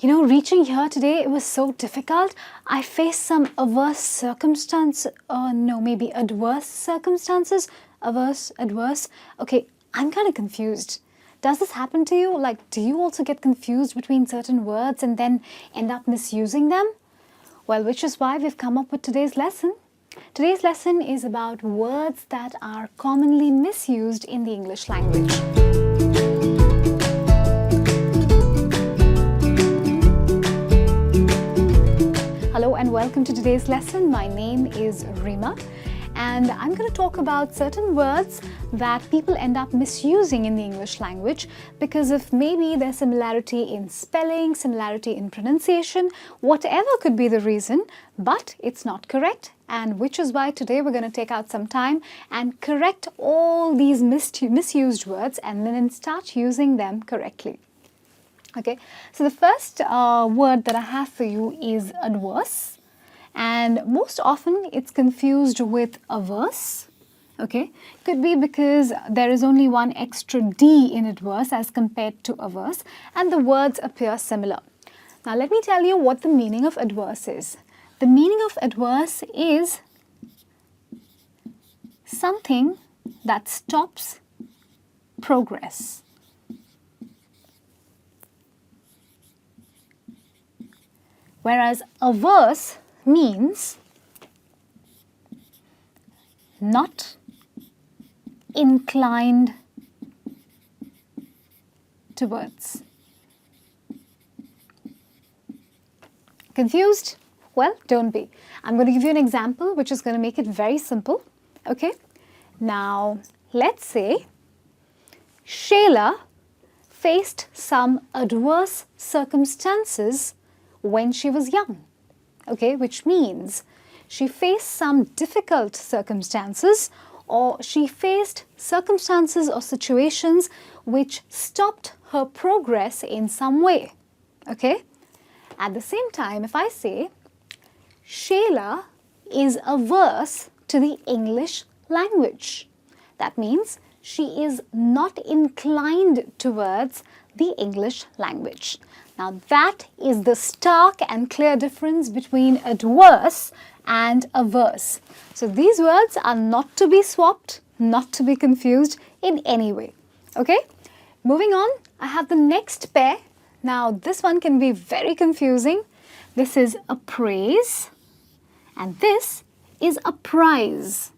You know, reaching here today, it was so difficult. I faced some adverse circumstances. Adverse. Okay, I'm kind of confused. Does this happen to you? Like, do you also get confused between certain words and then end up misusing them? Well, which is why we've come up with today's lesson. Today's lesson is about words that are commonly misused in the English language. Hello and welcome to today's lesson. My name is Rima and I'm going to talk about certain words that people end up misusing in the English language because of maybe their similarity in spelling, similarity in pronunciation, whatever could be the reason, but it's not correct, and which is why today we're going to take out some time and correct all these misused words and then start using them correctly. Okay, so the first word that I have for you is adverse, and most often it's confused with averse. Okay, could be because there is only one extra D in adverse as compared to averse, and the words appear similar. Now let me tell you what the meaning of adverse is. The meaning of adverse is something that stops progress. Whereas averse means not inclined towards. Confused? Well, don't be. I'm going to give you an example which is going to make it very simple. Okay? Now, let's say Shayla faced some adverse circumstances when she was young. Okay? Which means she faced some difficult circumstances, or she faced circumstances or situations which stopped her progress in some way. Okay? At the same time, if I say Shayla is averse to the English language, that means she is not inclined towards the English language. Now that is the stark and clear difference between adverse and averse. So these words are not to be swapped, not to be confused in any way. Okay? Moving on, I have the next pair. Now this one can be very confusing. This is appraise and this is apprise.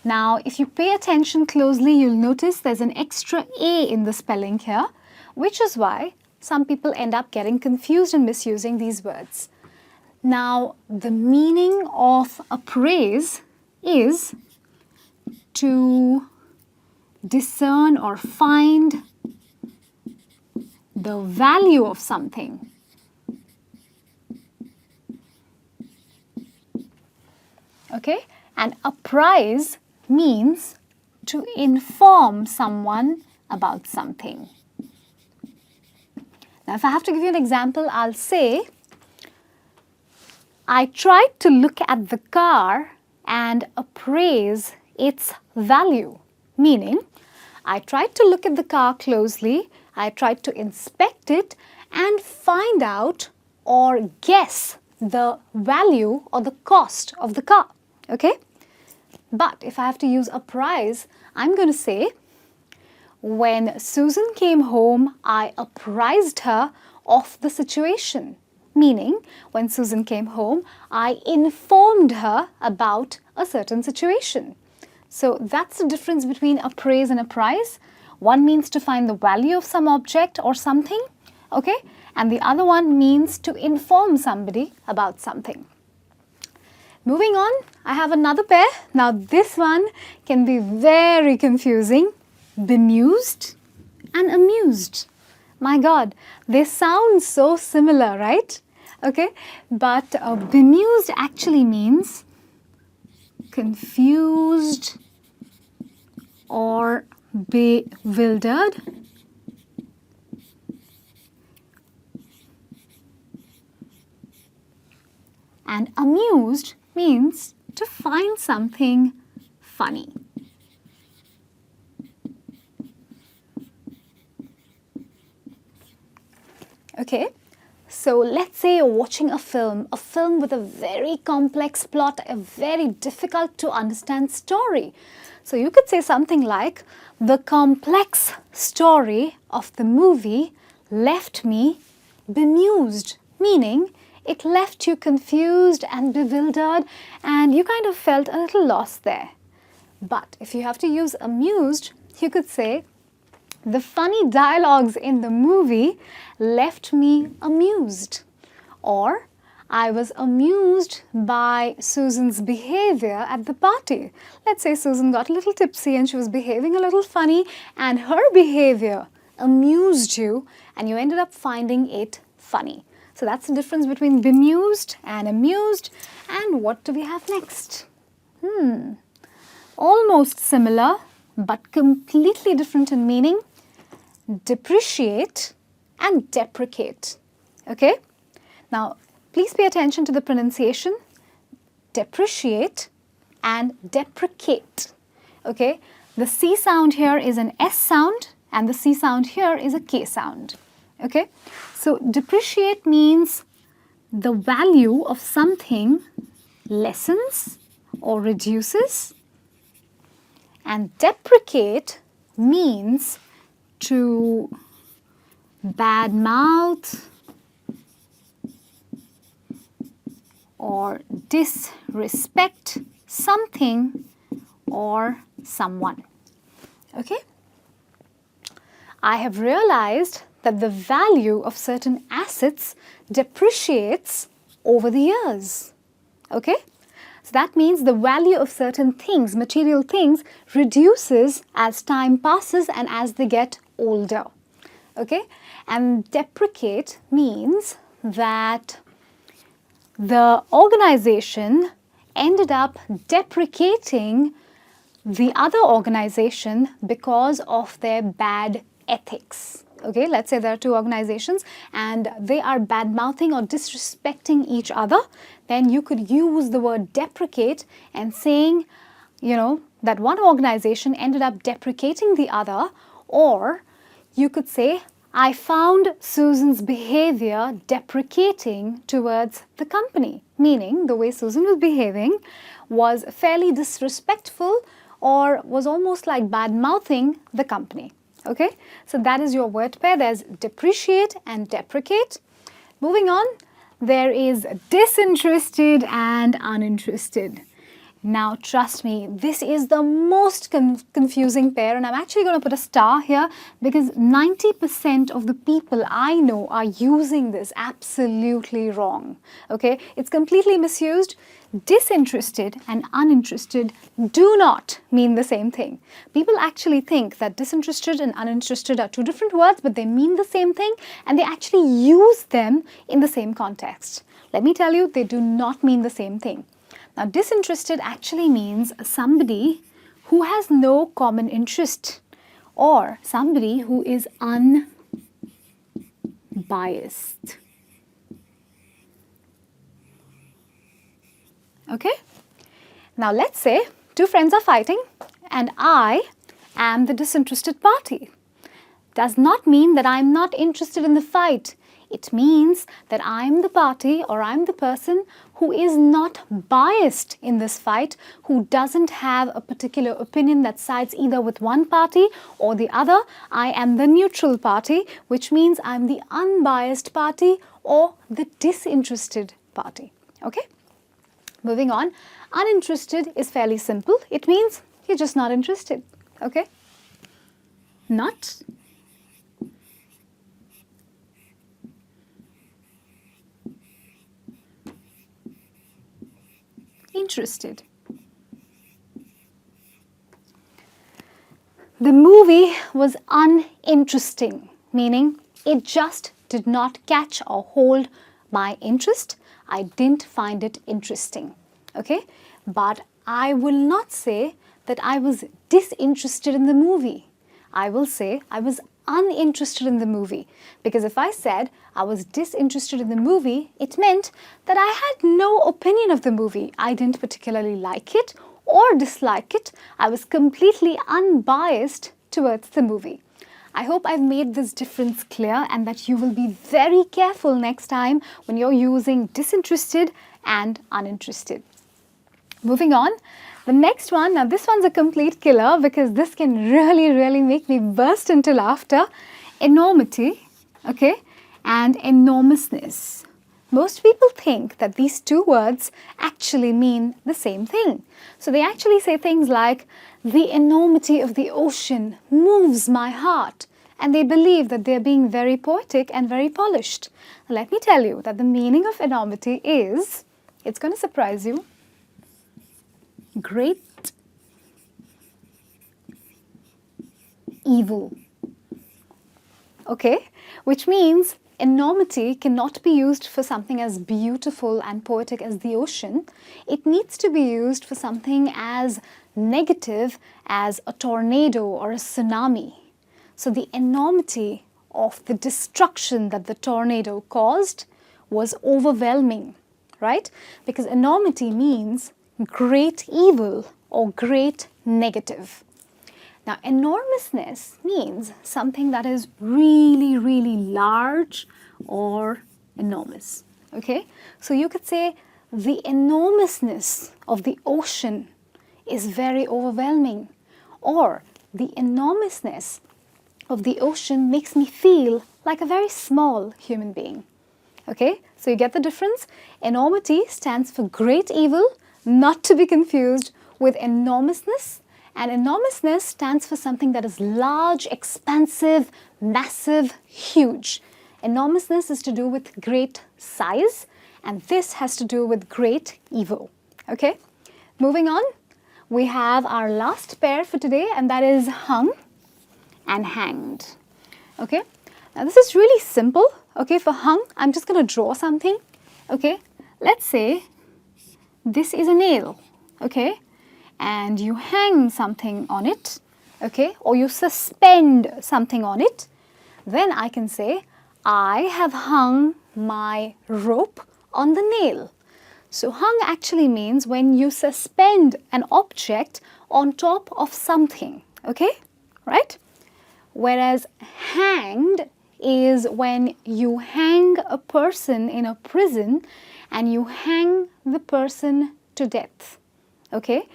Now if you pay attention closely, you'll notice there's an extra A in the spelling here, which is why some people end up getting confused and misusing these words. Now, the meaning of appraise is to discern or find the value of something. Okay? And apprise means to inform someone about something. Now, if I have to give you an example, I'll say, I tried to look at the car and appraise its value. Meaning, I tried to look at the car closely, I tried to inspect it and find out or guess the value or the cost of the car. Okay? But if I have to use apprise, I'm going to say, when Susan came home, I apprised her of the situation. Meaning, when Susan came home, I informed her about a certain situation. So that's the difference between appraise and apprise. One means to find the value of some object or something, okay? And the other one means to inform somebody about something. Moving on, I have another pair. Now this one can be very confusing. Bemused and amused. My God, they sound so similar, right? Okay, but bemused actually means confused or bewildered. And amused means to find something funny. Okay, So let's say you're watching a film with a very complex plot, a very difficult to understand story. So you could say something like, the complex story of the movie left me bemused, meaning it left you confused and bewildered and you kind of felt a little lost there. But if you have to use amused, you could say, the funny dialogues in the movie left me amused. Or, I was amused by Susan's behavior at the party. Let's say Susan got a little tipsy and she was behaving a little funny and her behavior amused you and you ended up finding it funny. So that's the difference between bemused and amused. And what do we have next? Almost similar but completely different in meaning. Depreciate and deprecate. Okay? Now, please pay attention to the pronunciation. Depreciate and deprecate. Okay? The C sound here is an S sound and the C sound here is a K sound. Okay? So, depreciate means the value of something lessens or reduces, and deprecate means to badmouth or disrespect something or someone. Okay? I have realized that the value of certain assets depreciates over the years. Okay? So that means the value of certain things, material things, reduces as time passes and as they get older. Okay? And deprecate means that the organization ended up deprecating the other organization because of their bad ethics. Okay, let's say there are two organizations and they are bad-mouthing or disrespecting each other, then you could use the word deprecate and saying, you know, that one organization ended up deprecating the other, or you could say, I found Susan's behavior deprecating towards the company, meaning the way Susan was behaving was fairly disrespectful or was almost like bad-mouthing the company. Okay, so that is your word pair. There's depreciate and deprecate. Moving on, there is disinterested and uninterested. Now, trust me, this is the most confusing pair, and I'm actually going to put a star here because 90% of the people I know are using this absolutely wrong. Okay, it's completely misused. Disinterested and uninterested do not mean the same thing. People actually think that disinterested and uninterested are two different words, but they mean the same thing and they actually use them in the same context. Let me tell you, they do not mean the same thing. Now, disinterested actually means somebody who has no common interest or somebody who is unbiased. Okay? Now, let's say two friends are fighting and I am the disinterested party. Does not mean that I'm not interested in the fight. It means that I'm the party or I'm the person who is not biased in this fight, who doesn't have a particular opinion that sides either with one party or the other. I am the neutral party, which means I'm the unbiased party or the disinterested party. Okay? Moving on, uninterested is fairly simple. It means you're just not interested. Okay? Not interested. The movie was uninteresting, meaning it just did not catch or hold my interest. I didn't find it interesting. Okay? But I will not say that I was disinterested in the movie. I will say I was uninterested in the movie, because if I said I was disinterested in the movie, it meant that I had no opinion of the movie. I didn't particularly like it or dislike it. I was completely unbiased towards the movie. I hope I've made this difference clear and that you will be very careful next time when you're using disinterested and uninterested. Moving on, the next one, now this one's a complete killer because this can really make me burst into laughter. Enormity, okay, and enormousness. Most people think that these two words actually mean the same thing. So they actually say things like, the enormity of the ocean moves my heart. And they believe that they're being very poetic and very polished. Let me tell you that the meaning of enormity is, it's going to surprise you, great evil. Okay? Which means enormity cannot be used for something as beautiful and poetic as the ocean. It needs to be used for something as negative as a tornado or a tsunami. So the enormity of the destruction that the tornado caused was overwhelming, right? Because enormity means great evil or great negative. Now, enormousness means something that is really large or enormous, okay? So you could say the enormousness of the ocean is very overwhelming, or the enormousness of the ocean makes me feel like a very small human being, okay? So you get the difference? Enormity stands for great evil, not to be confused with enormousness. And enormousness stands for something that is large, expansive, massive, huge. Enormousness is to do with great size, and this has to do with great evil. Okay? Moving on, we have our last pair for today, and that is hung and hanged. Okay? Now this is really simple. Okay, for hung, I'm just going to draw something. Okay? Let's say this is a nail. Okay? And you hang something on it, okay, or you suspend something on it, then I can say, I have hung my rope on the nail. So hung actually means when you suspend an object on top of something, okay, right? Whereas hanged is when you hang a person in a prison and you hang the person to death, okay?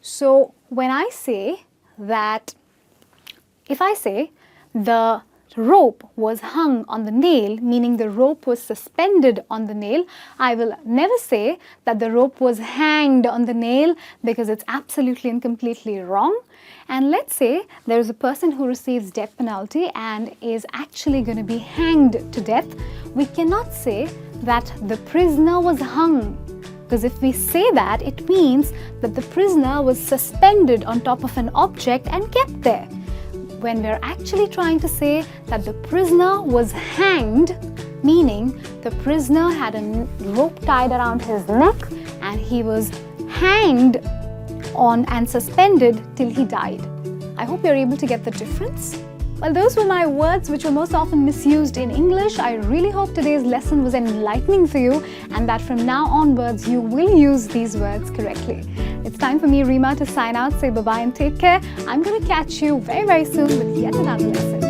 So when I say that, if I say the rope was hung on the nail, meaning the rope was suspended on the nail, I will never say that the rope was hanged on the nail because it's absolutely and completely wrong. And let's say there is a person who receives death penalty and is actually going to be hanged to death. We cannot say that the prisoner was hung. Because if we say that, it means that the prisoner was suspended on top of an object and kept there. When we're actually trying to say that the prisoner was hanged, meaning the prisoner had a rope tied around his neck and he was hanged on and suspended till he died. I hope you're able to get the difference. Well, those were my words which were most often misused in English. I really hope today's lesson was enlightening for you and that from now onwards you will use these words correctly. It's time for me, Rima, to sign out, say bye-bye and take care. I'm going to catch you very soon with yet another lesson.